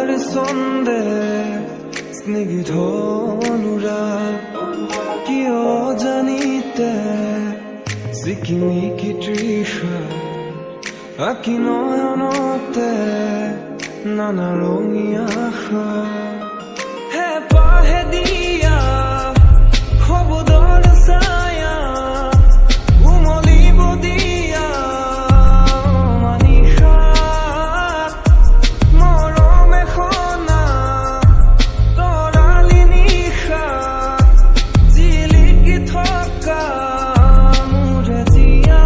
কবিতাৰ ছন্দে স্নিগ্ধ অনুৰাগ কিয় জানিতে চিকিমিকি তৃষা আঁকি নয়নতে নানা ৰঙীয়া আশা হেঁপাহে দিয়া শব্দৰ ছায়া উমলিব দিয়া মানিশাত মৰম এখনা তৰালি নিশাত জিলিকি থকা মোৰে জীয়া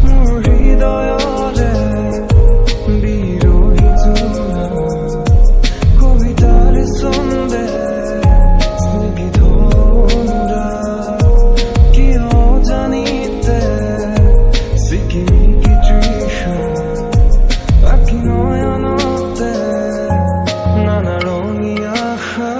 মোৰ হৃদয়ৰে বিৰহী জোনা কবিতাৰ ছন্দে স্নিগ্ধ অনুৰাগ কিয় জানিতে চিকিমিকি তৃষা আঁকি নয়নতে নানা ৰঙীয়া আশা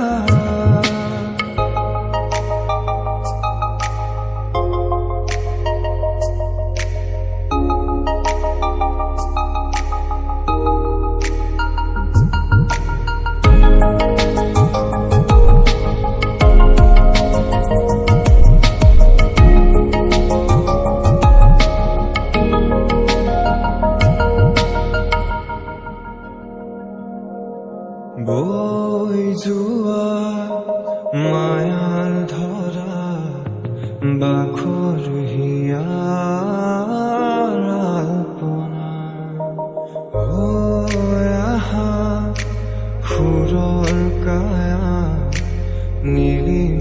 বৈ যোৱা মায়াৰ ধৰা বাখৰ হিয়াৰ আলপনা হৈ আহা সুৰৰ কায়া নীলিম